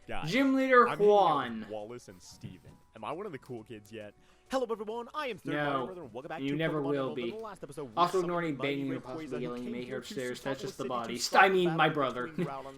Guys, Gym leader I'm hanging out Juan. with Wallace and Steven. Am I one of the cool kids yet? Hello everyone, I am Third No, Brother, and welcome back you to never Pokemon will Emerald. be. In the last episode, Also ignore any banging or possibly yelling you may hear upstairs. That's just the body. I mean, my brother.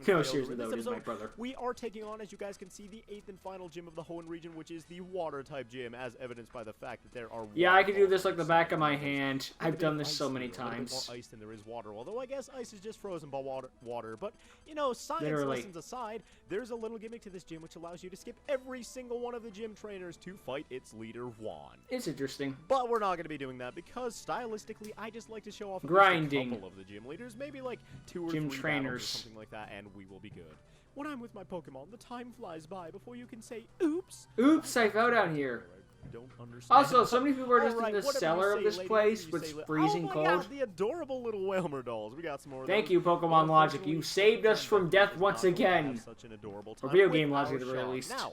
No, seriously though, it is my brother. We are taking on, as you guys can see, the 8th and final gym of the Hoenn region, which is the Water-type gym, as evidenced by the fact that there are. Yeah, I can do this like the back of my hand. I've done this so many times. More ice than there is water, although I guess ice is just frozen by water. But you know, science lessons aside, there's a little gimmick to this gym which allows you to skip every single one of the gym trainers to fight its leader, Juan. It's interesting. But we're not going to be doing that because stylistically, I just like to show off grinding a couple of the gym leaders, maybe like 2 or 3 trainers or something like that, and we will be good. When I'm with my Pokemon, the time flies by before you can say, "Oops." Oops, I fell down here. Don't understand. Also, so many people are just in the cellar of this place, which is freezing cold. God, the adorable little Whalmer dolls. We got some more of Thank those. you, Pokemon Logic. You saved us from death once again. Such an adorable Or time video with game logic our at the very Shock. least. Now,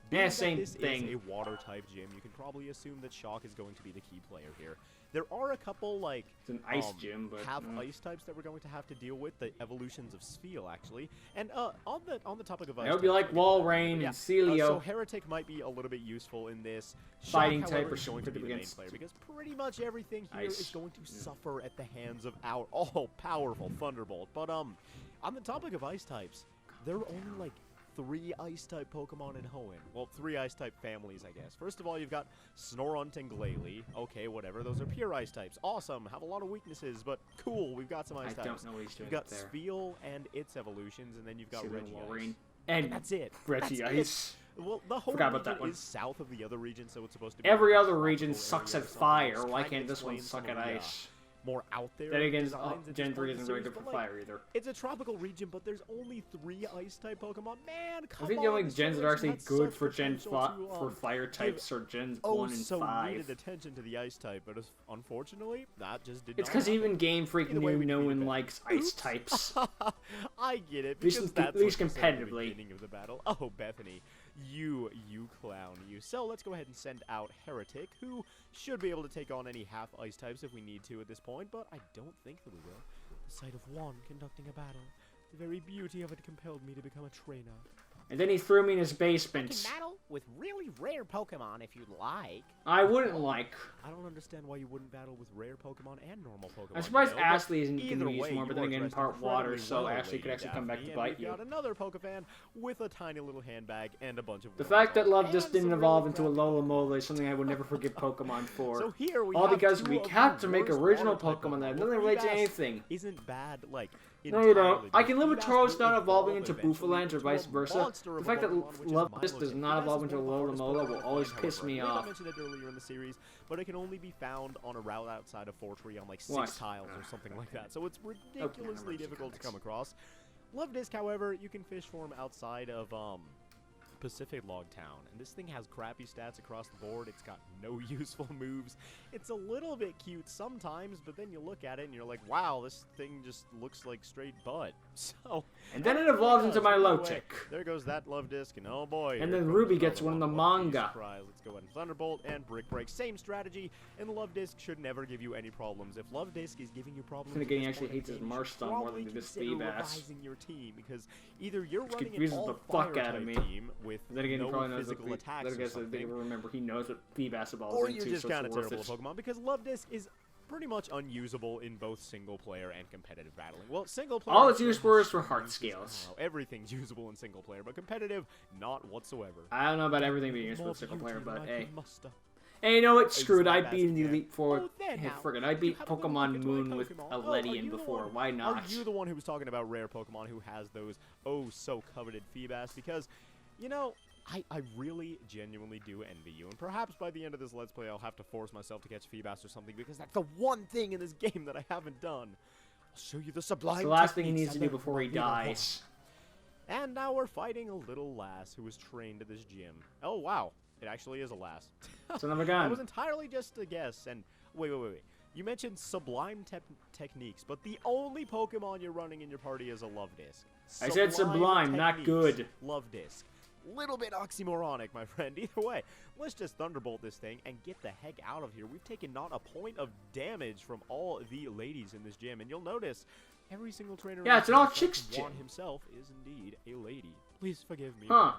yeah, same this thing. is a water-type gym. You can probably assume that Shock is going to be the key player here. There are a couple, like, it's an ice gym, but ice types that we're going to have to deal with, the evolutions of Spheal, actually. And on the topic of ice, I hope you like Walrein and Celio. so Heretic might be a little bit useful in this. Fighting Shock, type however, or is going to be the main against player because pretty much everything here ice. is going to suffer at the hands of our all-powerful Thunderbolt. But on the topic of ice types, there are only like 3 ice-type Pokemon in Hoenn. Well, 3 ice-type families, I guess. First of all, you've got Snorunt and Glalie. Okay, whatever. Those are pure ice types. Awesome. Have a lot of weaknesses, but cool. We've got some ice types. I don't know what he's doing. You've got there. Spheal and its evolutions, and then you've got Regice. And that's it. Regice. Well, the whole Forgot about that region one. is south of the other region, so it's supposed to be Every like other a region tropical sucks area at or something. fire. Just Why trying to can't this one explain suck some at of the, ice? More out there. Then again, designs at Gen this 3 point in isn't the very series, good for but, like, fire either. It's a tropical region, but there's only 3 ice-type Pokemon. Man, come on! I think the only this gens that are actually generation good has for such Gen potential to, for fire types are Gens oh, 1 and so 5. needed attention to the ice type, but unfortunately, that just did It's not because happen. even Game Freak Either way, knew we no defeated one them. likes ice Oops. types. I get it, At least- because at that's least what you said at the competitively. beginning of the battle. Oh, Bethany, you clown, you. So let's go ahead and send out Heretic, who should be able to take on any half ice types if we need to at this point, but I don't think that we will. The sight of Juan conducting a battle, the very beauty of it compelled me to become a trainer. And then he threw me in his I basement. can battle with really rare Pokemon if you'd like. I wouldn't like. I don't understand why you wouldn't battle with rare Pokemon and normal Pokemon. I'm surprised you know, but Ashley isn't either going to use way, more, but you then are again, dressed part water, incredibly so well, Ashley could Lady actually come back to Daphne, bite and you. we've got another Pokefan with a tiny little handbag and a bunch of The fact that Love and just didn't some evolve really into a crappy Lola Mola is something I would never forgive Pokemon for. So here we All have because 2 we of have the to make worst original water-type Pokemon that Well, doesn't relate to Feebas anything. Isn't bad, like, No, you don't. entirely, I can live with Feebas Taurus will not evolving evolve into eventually Boofalant or into a vice versa. monster of The a fact that Pokemon, which is Love just Milotic. does not Feebas evolve is into a one of the Lola hardest Mola Pokemon will to always find, piss however. me I believe I off. mentioned it earlier in the series, but it can only be found on a route outside of Fortree on like 6 What? tiles or something like that. So it's Okay, ridiculously never difficult to mind. come across. Love however, you can fish for him outside of Pacific Log Town, and this thing has crappy stats across the board. It's got no useful moves. It's a little bit cute sometimes, but then you look at it and you're like, wow, this thing just looks like straight butt. So, And then it evolves into my Anyway, Logic. there goes that Love Disc, and oh boy. And here then comes Ruby another gets one in the What a manga. surprise. Let's go ahead and Thunderbolt and Brick Break. Same strategy, and Love Disc should never give you any problems. If Love Disc is giving you problems, Then again, he at this actually point in hates his the game, you should Marshtomp more probably than this consider Feebas. revising your team, because either you're Which running an confuses the all-fire fuck out of type me. team with Then again, he no probably knows physical what attacks Then or again, something, they remember he knows what Feebas evolves or into, you're just so kind it's of worth terrible it. at Pokemon, because Love Disc is pretty much unusable in both single player and competitive battling. Well, single player, All it's used for is has for some heart uses. scales. I don't know, everything's usable in single player, but competitive, not whatsoever. I don't know about everything being used for More the single player, beauty than but I hey. could muster. Hey, you know what? It's Screw it. I not beat in the bad. Elite Four. Oh, there Hey, now. friggin', I You beat have a little Pokemon look into my Moon with Pokemon. a Oh, are Ledian you the before. one- Why not? Are you the one who was talking about rare Pokemon who has those so coveted Feebas? Because, you know, I really genuinely do envy you, and perhaps by the end of this Let's Play I'll have to force myself to catch Feebas or something, because that's the one thing in this game that I haven't done. I'll show you the sublime It's the last thing he techniques needs to I do learned before from he my leader, Juan. dies. And now we're fighting a little lass who was trained at this gym. Oh, wow. It actually is a lass. It's another That gun. was entirely just a guess. And wait. You mentioned sublime techniques, but the only Pokemon you're running in your party is a Love Disc. I said sublime, not techniques, good. Love Disc. Little bit oxymoronic, my friend. Either way, let's just Thunderbolt this thing and get the heck out of here. We've taken not a point of damage from all the ladies in this gym, and you'll notice every single trainer. Yeah, in it's an this all gym, chicks except Juan gym. himself is indeed a lady. Please forgive me. Huh.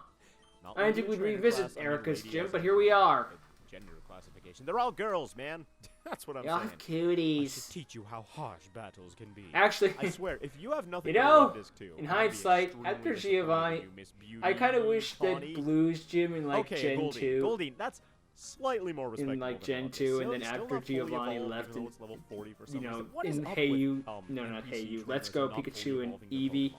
Not I didn't think we'd revisit Erica's gym, but here we are. Gender classification. They're all girls, man. That's what I'm Y'all saying. cuties. I should teach you how harsh battles can be. Actually, I swear, if you have nothing you to know, love this too, in I'd be hindsight, extremely after disappointed in Giovanni, you, Miss Beauty, I kind of wish that Tawny. Blue's gym in like Okay, Gen Goldine, 2, Goldine, that's slightly more respectable. in like than Gen Love This. 2, and then Still after not fully Giovanni evolved, left, even though and it's level 40 for some you know, reason. What is in up Hey with, You, no, not NPC Hey You, trainers Let's who Go are not fully Pikachu and evolving their Eevee. Pokemon?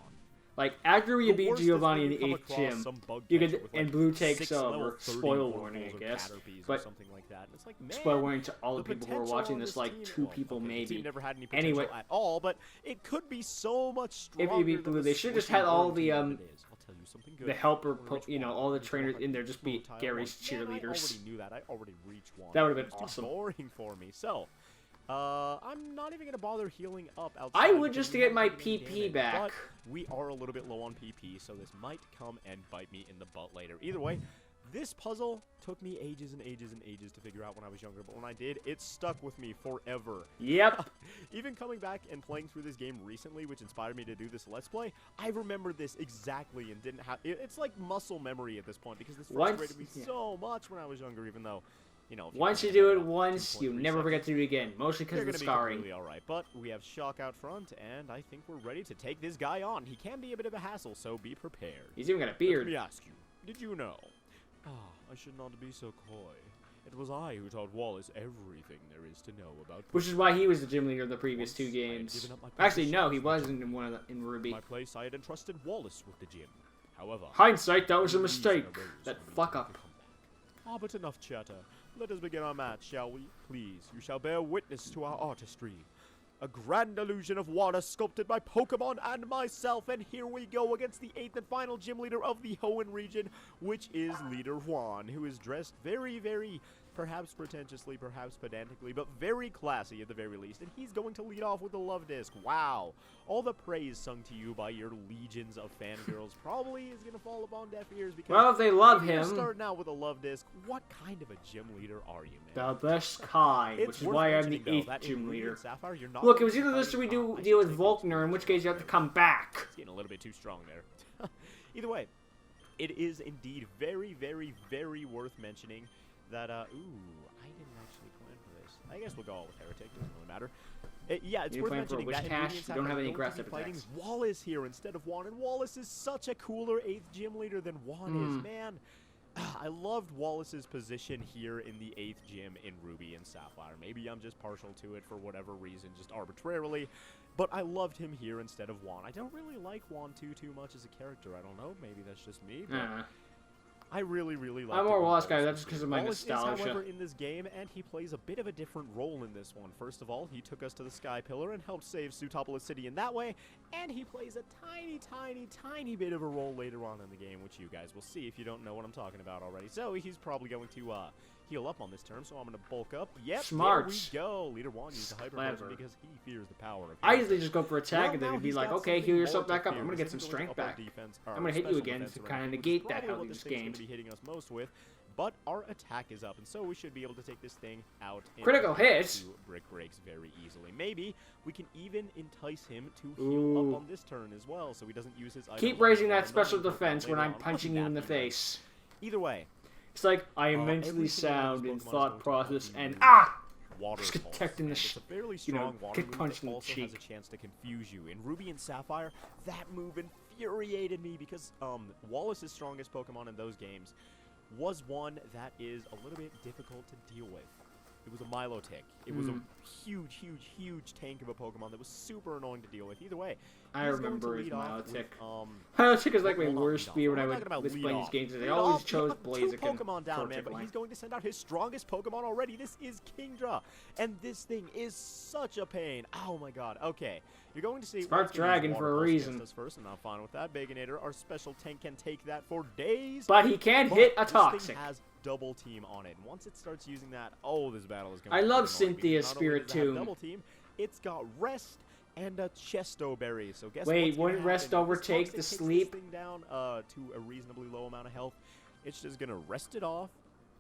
Like after we The beat worst is Giovanni when in you the come 8th across gym, some bug you catcher could, with, and like, Blue takes 6 level over. 30 Spoil Vorpals warning, I or guess. Caterpies or But something like that. And it's like, man, spoil warning to all the the people who are potential watching on this, like team- 2 well, people okay, the maybe. team never had any potential Anyway, at all, but it could be so much if stronger you beat than Blue, the they should just squishy had all worm the team that it is. I'll tell you something good. the helper, I wanna reach you know, Juan. all the I wanna trainers reach in there Juan. just be Tile Gary's one. Man, I cheerleaders. already knew that. I already reached Juan. That would've been It's too awesome. boring for me. So, I'm not even gonna bother healing up outside. I would because just to we get haven't my taken any PP damage, back. But we are a little bit low on PP, so this might come and bite me in the butt later. Either way, this puzzle took me ages and ages and ages to figure out when I was younger, but when I did, it stuck with me forever. Yep. Even coming back and playing through this game recently, which inspired me to do this Let's Play, I remember this exactly and didn't have... It's like muscle memory at this point, because this frustrated me so much when I was younger, even though, you know... Once you do it once, you never forget to do it again, mostly because You're of the gonna be scarring. completely alright, but we have Shock out front, and I think we're ready to take this guy on. He can be a bit of a hassle, so be prepared. He's even got a Let beard. me ask you, did you know? I should not be so coy. It was I who taught Wallace everything there is to know about... Which is why he was the gym leader in the previous 2 Once I had games. given up my Actually, position no, as he the wasn't in one of in Ruby. my place, I had entrusted Wallace with the gym. However... Hindsight, that was a reason mistake. arose That for me fuck to up. come back. But enough chatter. Let us begin our match, shall we? Please, you shall bear witness to our artistry. A grand illusion of water sculpted by Pokemon and myself, and here we go against the 8th and final gym leader of the Hoenn region, which is Leader Juan, who is dressed very, very, perhaps pretentiously, perhaps pedantically, but very classy at the very least, and he's going to lead off with the Love Disc. Wow. All the praise sung to you by your legions of fangirls probably is going to fall upon deaf ears, because Well, if they love you're him, starting out with a Love Disc, what kind of a gym leader are you, man? the best kind, It's which is worth why I'm the mentioning, though, 8th that in gym Ruby leader. and Sapphire, you're not Look, it going was to be either this or we fighting- I deal should with take Volkner, in which case you have to come back. It's getting a little bit too strong there. Either way, it is indeed very, very, very worth mentioning that, ooh, I didn't actually plan for this. I guess we'll go all with Heretic, doesn't really matter. Yeah, it's You worth plan for mentioning Wish that in Cash, Ruby and you don't have Sapphire, any we're going to be aggressive fighting attacks. Wallace here instead of Juan, and Wallace is such a cooler 8th gym leader than Juan is, man. I loved Wallace's position here in the 8th gym in Ruby and Sapphire. Maybe I'm just partial to it for whatever reason, just arbitrarily. But I loved him here instead of Juan. I don't really like Juan too much as a character. I don't know. Maybe that's just me. But I really, really like. I'm more Wallace guy. That's because of my Wallace nostalgia. is, however, in this game, and he plays a bit of a different role in this one. First of all, he took us to the Sky Pillar and helped save Sutopolis City in that way, and he plays a tiny bit of a role later on in the game, which you guys will see if you don't know what I'm talking about already. So he's probably going to heal up on this turn, so I'm going to bulk up. Yep, Smarts. there we go. Leader Juan used the Hyper Clever. Potion because he fears the power of I Hyper. usually just go for attack, Well, and then now it'd be he's like, got okay, something heal more yourself to back up. fear. I'm gonna get He's some going to strength up our back. defense, I'm gonna hit you special again defense to around kind of here, which is negate that probably how what this this thing's game's. gonna be hitting us most with. But our attack is up, and so we should be able to take this thing out. Critical hit. Two brick breaks very easily. Maybe we can even entice him to heal up on this turn as well, so he doesn't use his. Keep item raising on that the special annoying defense Pokemon when later I'm on. punching you in the Wouldn't that be nice? face. Either way, It's like I am every mentally single one of sound these in Pokemon is thought going to process be and really water just pulse, detecting the and it's a fairly you know, strong water kick move punch that in the also cheek. has a chance to confuse you. In Ruby and Sapphire, that move infuriated me because Wallace's strongest Pokemon in those games was one that is a little bit difficult to deal with. It was a Milotic. It was a huge tank of a Pokemon that was super annoying to deal with. Either way, I he's going to remember his lead off Milotic. with, Milotic is like my well, not worst lead off. speed when We're I not talking about was lead playing these off. games. I Lead always off, chose yeah, Blaziken. two Pokemon down, man, but Torchic he's going to send out his strongest Pokemon already. This is Kingdra, and this thing is such a pain. Oh my god. Okay, you're going to see Spark Dragon for a reason. us first, and I'm fine with that. Baconator, our special tank, can take that for days. But he can hit a this Toxic. thing has double team on it. And once it starts using that, oh, this battle is going. I love because Cynthia's not only Spirit does it have Tomb. double team, it's got Rest and a Chesto berry. So guess Wait, what's gonna wouldn't Rest happen? This overtake Toxic the takes sleep? This thing down to a reasonably low amount of health. It's just gonna rest it off,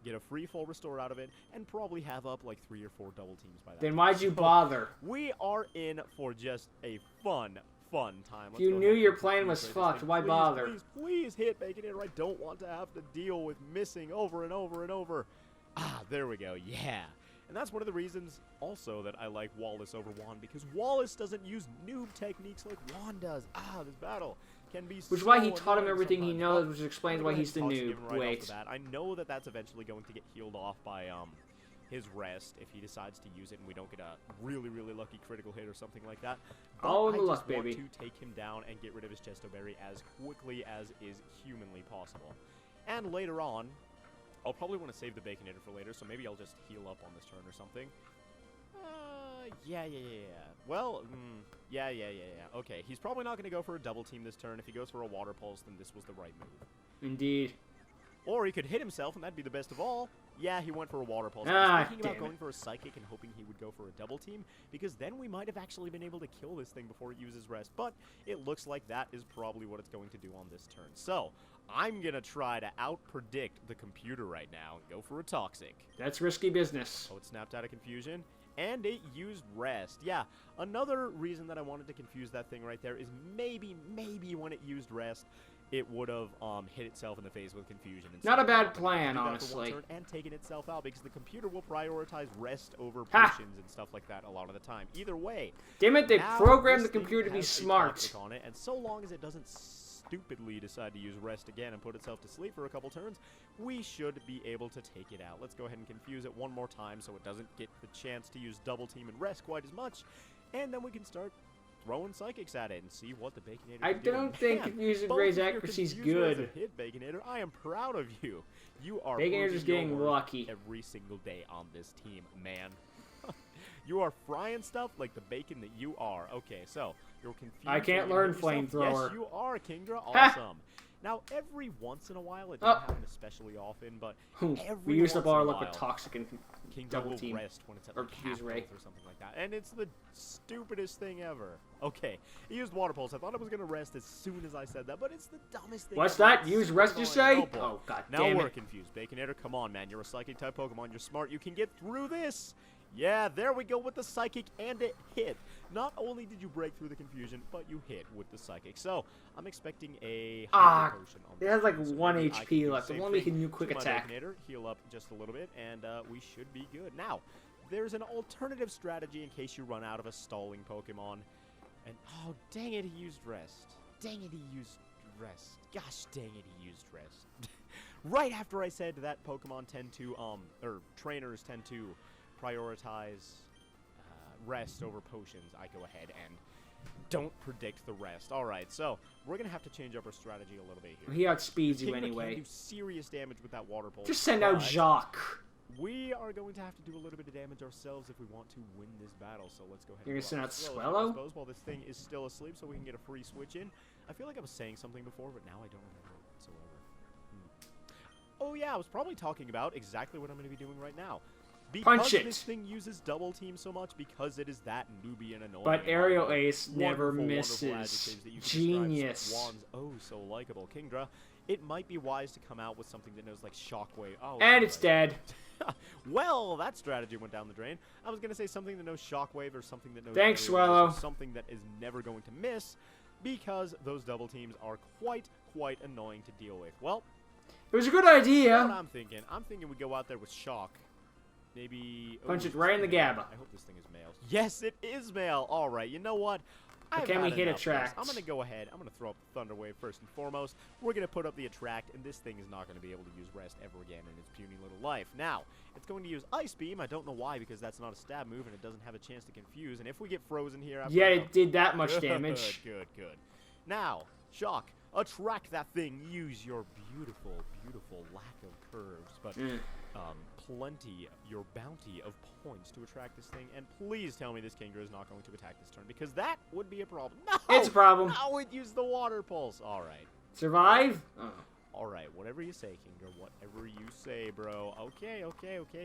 get a free full restore out of it, and probably have up like 3 or 4 double teams by that. Then time. why'd you So bother? we are in for just a fun fun time. If you knew your plan was fucked, why bother? Please hit Baconator. I don't want to have to deal with missing over and over and over. Ah, there we go. Yeah. And that's one of the reasons also that I like Wallace over Juan, because Wallace doesn't use noob techniques like Juan does. Ah, this battle can be Which is why he taught him everything he knows, which explains why he's the noob. Wait. I know that that's eventually going to get healed off by his rest if he decides to use it and we don't get a really, really lucky critical hit or something like that. But Oh, I the luck, just want baby. to take him down and get rid of his Chesto Berry as quickly as is humanly possible. And later on, I'll probably want to save the Baconator for later, so maybe I'll just heal up on this turn or something. Yeah. Well, yeah. Okay, he's probably not going to go for a double team this turn. If he goes for a Water Pulse, then this was the right move. Indeed. Or he could hit himself, and that'd be the best of all. Yeah, he went for a Water Pulse. Ah, I was thinking about damn going for a Psychic and hoping he would go for a double team, because then we might have actually been able to kill this thing before it uses rest. But it looks like that is probably what it's going to do on this turn. So, I'm going to try to out-predict the computer right now and go for a Toxic. That's risky business. Oh, it snapped out of confusion. And it used rest. Yeah, another reason that I wanted to confuse that thing right there is maybe when it used rest, it would have hit itself in the face with confusion. Not a bad plan, do that for one honestly. turn and taken itself out, because the computer will prioritize rest over Ha! potions and stuff like that a lot of the time. Either way, Damn it, they now programmed the this thing computer to be has a smart. Toxic on it, and so long as it doesn't stupidly decide to use rest again and put itself to sleep for a couple turns, we should be able to take it out. Let's go ahead and confuse it one more time so it doesn't get the chance to use double team and rest quite as much, and then we can start throwing Psychics at it and see what the Baconator I can do. don't think Man, confusing both Ray's of your accuracy is confuse rates good. have hit, Baconator. I am proud of you. You are Baconator's just proving getting your worth lucky. every single day on this team, man. You are frying stuff like the bacon that you are. Okay, so you're confused. I can't and you learn hit yourself. flamethrower. Yes, you are, Kingdra. Ha! Awesome. Now, every once in a while, it Oh. doesn't happen especially often, but every We used up once our in a luck with while, Toxic and Kingdra double will team. rest when it's at Or like confuse half Ray. health or something like that, and it's the stupidest thing ever. Okay, he used Water Pulse. I thought it was gonna rest as soon as I said that, but it's the dumbest thing. What's ever. that? It's Use so rest, you say? annoying. Oh, boy. Oh, god Now damn we're it. confused. Baconator, come on, man. You're a Psychic-type Pokemon. You're smart. You can get through this. Yeah, there we go with the Psychic, and it hit. Not only did you break through the confusion, but you hit with the Psychic. So, I'm expecting a Ah, potion on it has like this. So 1 maybe I can HP do the left. same I'm only thing making you quick to my attack. Baconator, heal up just a little bit, and we should be good. Now, there's an alternative strategy in case you run out of a stalling Pokemon. And, oh, dang it, he used rest. Dang it, he used rest. Gosh dang it, he used rest. Right after I said that Pokemon tend to, or trainers tend to prioritize rest over potions, I go ahead and don't predict the rest. Alright, so we're going to have to change up our strategy a little bit here. He outspeeds you Kingdra anyway. can do serious damage with that Water Pulse. Just send out but Jacques. we are going to have to do a little bit of damage ourselves if we want to win this battle, so let's go ahead You're and gonna go send out out Swellow, I Swellow? suppose, while this thing is still asleep, so we can get a free switch in. I feel like I was saying something before, but now I don't remember it whatsoever. Oh yeah, I was probably talking about exactly what I'm going to be doing right now. Because Punch it. this thing uses double team so much, because it is that newbie and annoying. But and Aerial all the Ace never wonderful, misses. wonderful adjectives that you can describe Genius. Juan's oh so likable Kingdra, it might be wise to come out with something that knows like Shockwave. Oh, And it's right. dead. Well, that strategy went down the drain. I was going to say something that knows Shockwave or something that knows Thanks, Aerial Ace, Swallow. or something that is never going to miss, because those double teams are quite annoying to deal with. Well, It was a good you know what idea. I'm thinking? I'm thinking we go out there with Shock. Maybe... Punch ooh, it right in the GABA. I hope this thing is male. Yes, it is male. All right, you know what? But I've can we had hit enough of this. attract? I'm going to go ahead. I'm going to throw up Thunder Wave first and foremost. We're going to put up the Attract, and this thing is not going to be able to use Rest ever again in its puny little life. Now, it's going to use Ice Beam. I don't know why, because that's not a stab move, and it doesn't have a chance to confuse. And if we get frozen here... after Yeah, a it did that much damage. Good. Now, Shock, attract that thing. Use your beautiful lack of curves, but plenty, your bounty of points to attract this thing. And please tell me this Kingdra is not going to attack this turn, because that would be a problem. No! It's a problem. No, it used the Water Pulse. All right. Survive? Oh. All right, whatever you say, Kingdra. Whatever you say, bro. Okay.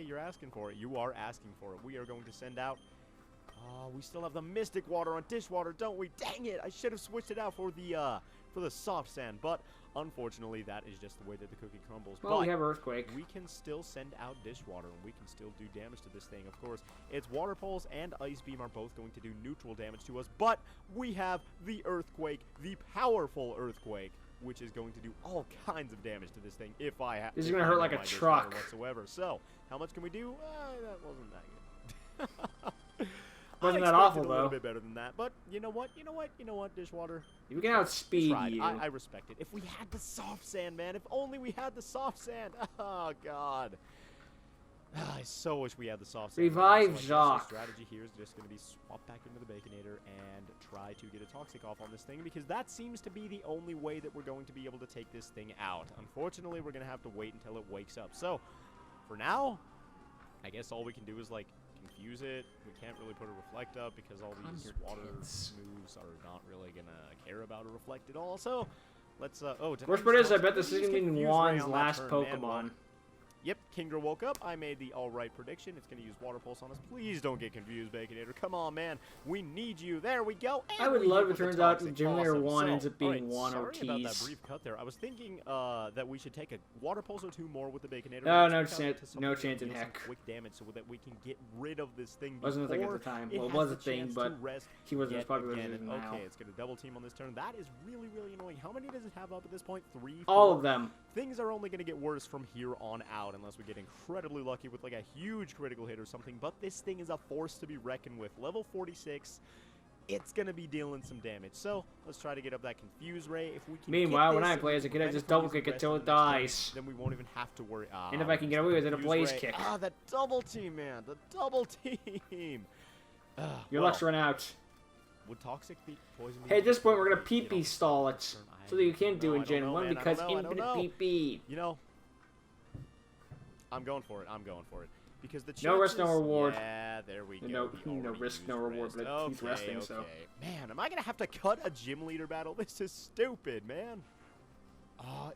You're asking for it. You are asking for it. We are going to send out... Oh, we still have the Mystic Water on Dishwater, don't we? Dang it! I should have switched it out for the soft sand, but unfortunately, that is just the way that the cookie crumbles. Well, but we have Earthquake. we can still send out Dishwater, and we can still do damage to this thing. Of course, its Water Pulse and Ice Beam are both going to do neutral damage to us, but we have the Earthquake, the powerful Earthquake, which is going to do all kinds of damage to this thing if I have. This is gonna hurt like a truck whatsoever. So, how much can we do? That wasn't that good. Wasn't that awful a though? little bit better than that, but you know what, Dishwater. You can outspeed Tried. you. I respect it. If we had the soft sand, man. If only we had the soft sand. Oh God. I so wish we had the soft sand. Revive so Jacques. The strategy here is just going to be swap back into the Baconator and try to get a Toxic off on this thing, because that seems to be the only way that we're going to be able to take this thing out. Unfortunately, we're going to have to wait until it wakes up. So, for now, I guess all we can do is, like, confuse it. We can't really put a Reflect up because all these water moves are not really going to care about a Reflect at all. So, let's, Worst part is, I bet this is going to be Juan's last Pokemon. Well, yep, Kingdra woke up. I made the all-right prediction. It's going to use Water Pulse on us. Please don't get confused, Baconator. Come on, man. We need you. There we go. And I would love if it turns out Gym Leader awesome. 1 ends up being Juan Ortiz. Sorry about that brief cut there. I was thinking that we should take a Water Pulse or two more with the Baconator. No, no chance in heck. Quick damage so that we can get rid of this thing. Wasn't a thing at the time. Well, it was a thing, but he wasn't as popular as now. Okay, it's going to double team on this turn. That is really, really annoying. How many does it have up at this point? 3, 4? All of them. Things are only going to get worse from here on out unless we get incredibly lucky with like a huge critical hit or something. But this thing is a force to be reckoned with. Level 46, it's going to be dealing some damage. So let's try to get up that Confuse Ray. If we can Meanwhile, when I play as a kid, I just double kick it till it dies. Then we won't even have to worry. And if I can get away with it, a Blaze Kick. Ah, that double team, man. The double team. Your luck's run out. Would Toxic be poison? Hey, at this point, we're going to PP stall it. So that you can't do in Gen 1 because infinite PP. You know, I'm going for it. I'm going for it. Because the no risk, no reward. Yeah, there we go. No risk, no reward, but he's resting, so. Man, am I going to have to cut a gym leader battle? This is stupid, man.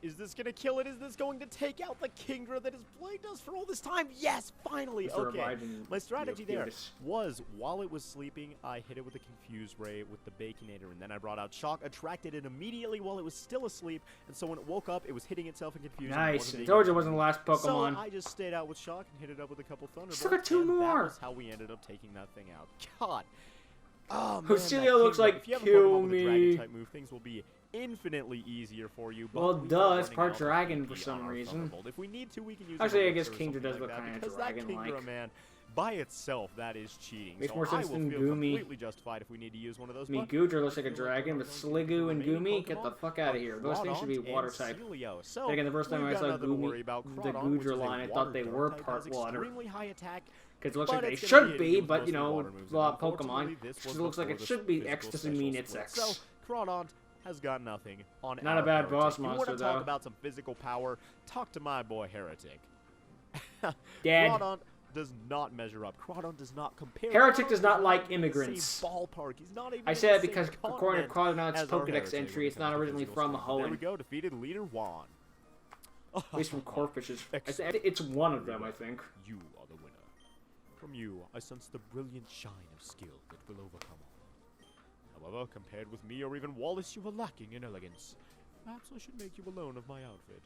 Is this going to kill it? Is this going to take out the Kingdra that has plagued us for all this time? Yes, finally. Okay. My strategy there was, while it was sleeping, I hit it with a Confuse Ray with the Baconator, and then I brought out Shock, attracted it immediately while it was still asleep, and so when it woke up, it was hitting itself in Confuse. Nice. I told you it wasn't the last Pokemon. So I just stayed out with Shock and hit it up with a couple Thunderbolts. Still got 2 more. That was how we ended up taking that thing out. God. Oh, man, Hostilio looks like kill me. Type move, things will be infinitely easier for you. Well, duh, it's part dragon for some reason. If we need to, we can use. Actually, I guess Kingdra does look kind of dragon-like. Because that Kingdra, man, by itself, that is cheating. Makes so more sense than Goomy. Completely justified if we need to use one of those. Goodra looks like a dragon, but Sliggoo and Goomy, get the fuck out of here. Those things should be water type. So, again, the first time I saw Goomy, the Goodra line, I thought they were part water. Because it looks like they should be, but you know, Pokemon, it looks like it should be X doesn't mean it's X. So, Crawdont has got nothing on. Not a bad boss monster, though. You want to talk about some physical power? Talk to my boy Heretic. Dad. Crawdont does not measure up. Crawdont does not compare. Heretic does not like immigrants. Same ballpark. He's not even I said it because according to Crawdont's Pokedex entry, it's not originally from Hoenn. There we go. Defeated leader Juan. At least from Corfish's. It's one of them, I think. You are the winner. From you, I sense the brilliant shine of skill that will overcome all. However, compared with me or even Wallace, you are lacking in elegance. Perhaps I should make you a loan of my outfit.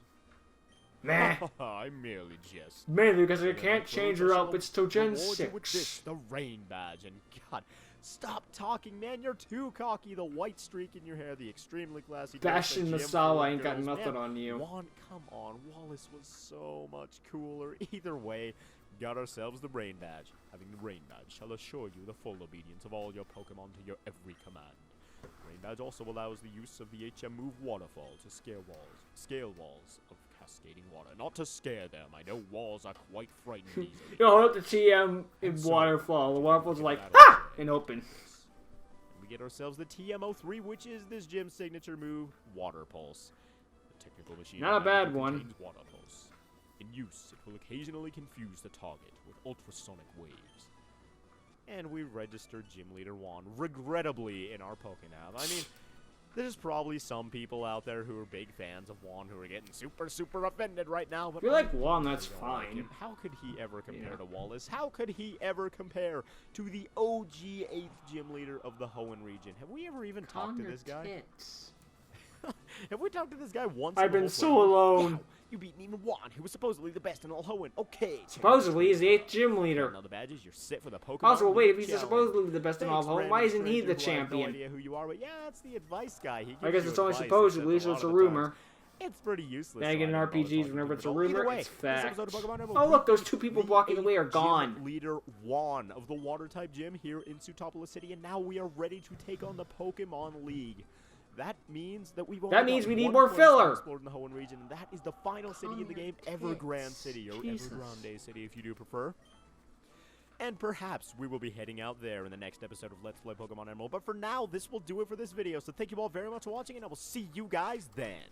Meh. I merely jest. Mainly because I can't change your outfits till Gen 6. With this, the rain badge, and God, stop talking, man. You're too cocky. The white streak in your hair, the extremely classy. Bastion Masala ain't got nothing on you. Juan, come on. Wallace was so much cooler. Either way, got ourselves the rain badge. Having the rain badge shall assure you the full obedience of all your Pokemon to your every command. Rain badge also allows the use of the HM move Waterfall to scale walls of cascading water. Not to scare them. I know walls are quite frightened easily. You hold up the TM in Waterfall. The Waterfall's like, ah! And open. We get ourselves the TM03, which is this gym's signature move, Water Pulse. The technical machine. Not a bad one. Water Pulse. In use, it will occasionally confuse the target with ultrasonic waves. And we registered Gym Leader Juan, regrettably, in our Pokénav. I mean, there's probably some people out there who are big fans of Juan who are getting super offended right now. But if you like Juan, that's fine. Like, how could he ever compare to Wallace? How could he ever compare to the OG 8th Gym Leader of the Hoenn region? Have we ever even talked to this guy? Have we talked to this guy once? I've been so alone. Wow, you beat even Juan, who was supposedly the best in all Hoenn. Okay. Supposedly, he's the 8th gym leader. All the badges, you're set for the Pokemon. Also, wait, if he's challenge. Supposedly the best in all of Hoenn, why isn't he the champion? I have no idea who you are, but yeah, that's the advice guy. He I guess it's only supposedly, so it's a rumor. It's pretty useless. Then again, in RPGs, whenever it's a rumor, way, it's fact. Oh, Oh, look, those 2 people blocking the way are gone. Leader Juan of the Water-type gym here in Sutopolis City, and now we are ready to take on the Pokemon League. That means that we've we need more filler. Explored in the Hoenn region, and that is the final city in the game, Evergrande City, or Evergrande City if you do prefer. And perhaps we will be heading out there in the next episode of Let's Play Pokemon Emerald. But for now, this will do it for this video. So thank you all very much for watching, and I will see you guys then.